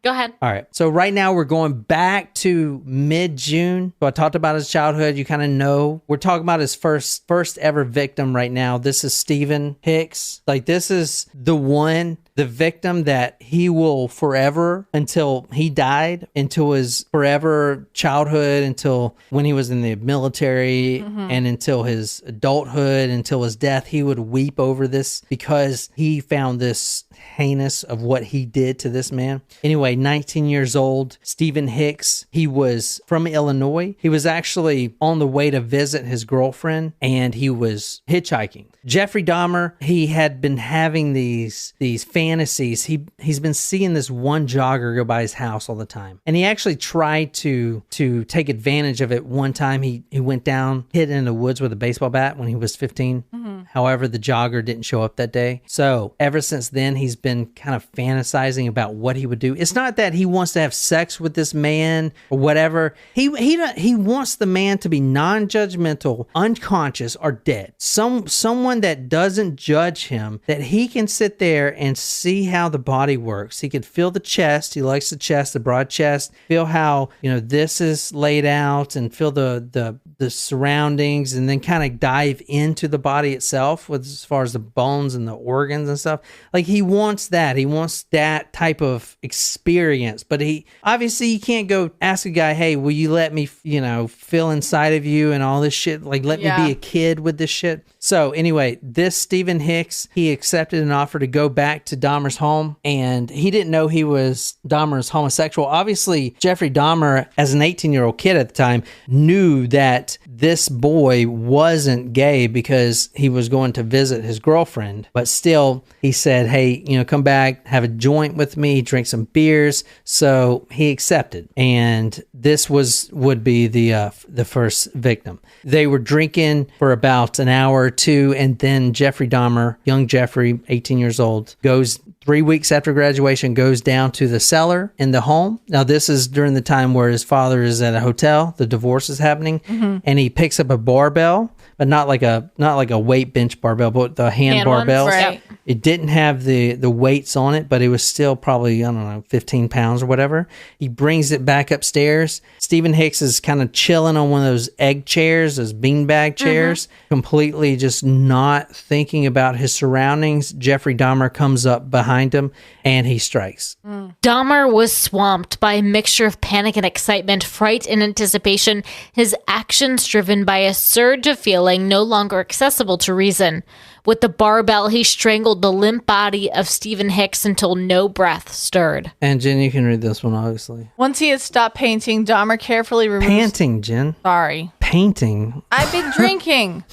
Go ahead. All right. So right now we're going back to mid-June. So I talked about his childhood. You kind of know. We're talking about his first ever victim right now. This is Stephen Hicks. Like, this is the victim that he will forever, until he died, until his forever childhood, until when he was in the military, and until his adulthood, until his death, he would weep over this because he found this heinous of what he did to this man. Anyway, 19 years old, Stephen Hicks, he was from Illinois. He was actually on the way to visit his girlfriend, and he was hitchhiking. Jeffrey Dahmer, he had been having these fantasies. He's been seeing this one jogger go by his house all the time, and he actually tried to take advantage of it. One time he went down, hid in the woods with a baseball bat when he was 15. However, the jogger didn't show up that day. So ever since then, he's been kind of fantasizing about what he would do. It's not that he wants to have sex with this man or whatever. He wants the man to be non-judgmental, unconscious, or dead. Someone that doesn't judge him, that he can sit there and see how the body works. He can feel the chest. He likes the chest, the broad chest. Feel how, this is laid out, and feel the surroundings, and then kind of dive into the body itself with as far as the bones and the organs and stuff. Like, he wants that. He wants that type of experience. But obviously you can't go ask a guy, hey, will you let me, feel inside of you and all this shit? Like, let me be a kid with this shit. So anyway, this Stephen Hicks, he accepted an offer to go back to Dahmer's home, and he didn't know he was Dahmer's homosexual. Obviously, Jeffrey Dahmer, as an 18-year-old kid at the time, knew that this boy wasn't gay because he was going to visit his girlfriend. But still, he said, hey, come back, have a joint with me, drink some beers. So he accepted. And this would be the first victim. They were drinking for about an hour or two, and then Jeffrey Dahmer, young Jeffrey, 18 years old, goes 3 weeks after graduation, goes down to the cellar in the home. Now, this is during the time where his father is at a hotel. The divorce is happening, and he picks up a barbell, but not like a weight bench barbell, but the hand barbells. Right. It didn't have the weights on it, but it was still probably, 15 pounds or whatever. He brings it back upstairs. Stephen Hicks is kind of chilling on one of those egg chairs, those beanbag chairs, completely just not thinking about his surroundings. Jeffrey Dahmer comes up behind him, and he strikes. Dahmer was swamped by a mixture of panic and excitement, fright and anticipation, his actions driven by a surge of feeling no longer accessible to reason. With the barbell, he strangled the limp body of Stephen Hicks until no breath stirred. And Jen, you can read this one, obviously. Once he had stopped painting, Dahmer carefully removed... Panting, Jen. Sorry. Painting. I've been drinking.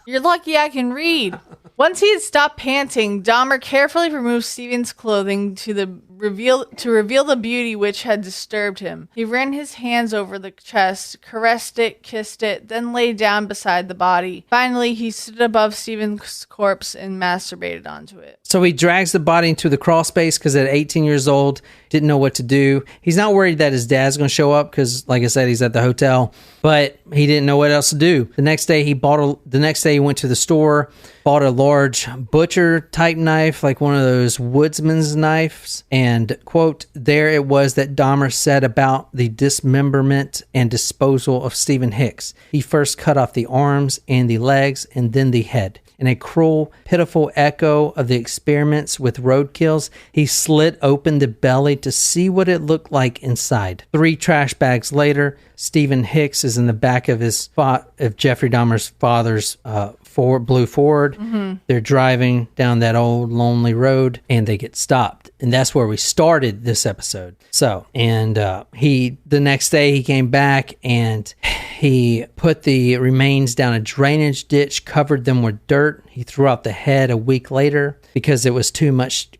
You're lucky I can read. Once he had stopped panting, Dahmer carefully removed Stephen's clothing to the reveal the beauty which had disturbed him. He ran his hands over the chest, caressed it, kissed it, then lay down beside the body. Finally, he stood above Stephen's corpse and masturbated onto it. So he drags the body into the crawl space because at 18 years old, didn't know what to do. He's not worried that his dad's going to show up because, like I said, he's at the hotel, but he didn't know what else to do. The next day he went to the store, bought a large butcher type knife, like one of those woodsman's knives. And quote, there it was that Dahmer said about the dismemberment and disposal of Stephen Hicks. He first cut off the arms and the legs and then the head. In a cruel, pitiful echo of the experiments with roadkills, he slit open the belly to see what it looked like inside. 3 trash bags later, Stephen Hicks is in the back of Jeffrey Dahmer's father's blue Ford. Mm-hmm. They're driving down that old lonely road and they get stopped. And that's where we started this episode. So, and the next day he came back and he put the remains down a drainage ditch, covered them with dirt. He threw out the head a week later because there was too much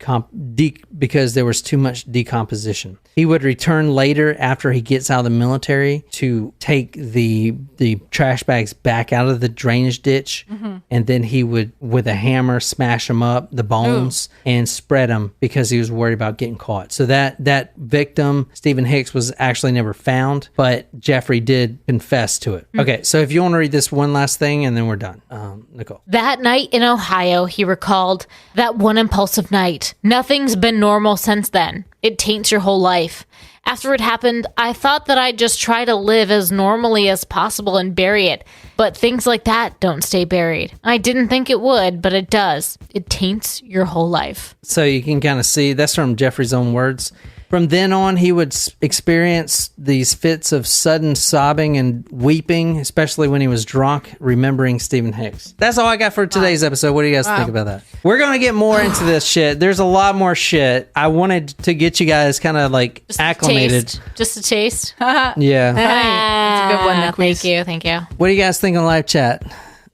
decomposition. He would return later after he gets out of the military to take the trash bags back out of the drainage ditch, mm-hmm. and then he would, with a hammer, smash them up, the bones, and spread them because he was worried about getting caught. So that victim, Stephen Hicks, was actually never found, but Jeffrey did confess to it. Mm-hmm. Okay, so if you want to read this one last thing, and then we're done. Nicole. That night in Ohio, he recalled, that one impulsive night. Nothing's been normal since then. It taints your whole life. After it happened, I thought that I'd just try to live as normally as possible and bury it. But things like that don't stay buried. I didn't think it would, but it does. It taints your whole life. So you can kind of see, that's from Jeffrey's own words. From then on, he would experience these fits of sudden sobbing and weeping, especially when he was drunk, remembering Stephen Hicks. That's all I got for today's episode. What do you guys think about that? We're going to get more into this shit. There's a lot more shit. I wanted to get you guys kind of like just acclimated. Just a taste? Yeah. That's a good one. Thank you. What do you guys think on live chat?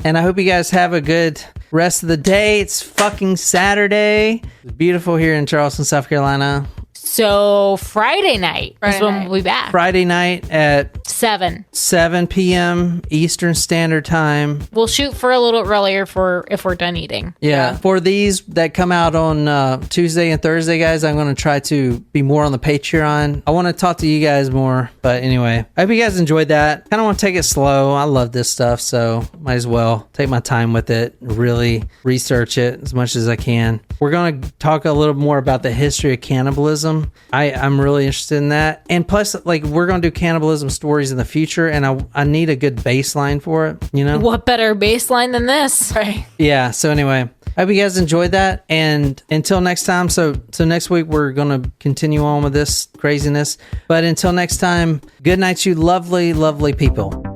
And I hope you guys have a good rest of the day. It's fucking Saturday. It's beautiful here in Charleston, South Carolina. So Friday night is when we'll be back. Friday night at 7 p.m. Eastern Standard Time. We'll shoot for a little earlier if we're done eating. Yeah. For these that come out on Tuesday and Thursday, guys, I'm going to try to be more on the Patreon. I want to talk to you guys more. But anyway, I hope you guys enjoyed that. Kind of want to take it slow. I love this stuff, so might as well take my time with it, really research it as much as I can. We're going to talk a little more about the history of cannibalism. I'm really interested in that. And plus, like, we're going to do cannibalism stories in the future, and I need a good baseline for it, you know? What better baseline than this? Right. Yeah, so anyway, I hope you guys enjoyed that. And until next time, so next week we're going to continue on with this craziness. But until next time, good night, you lovely, lovely people.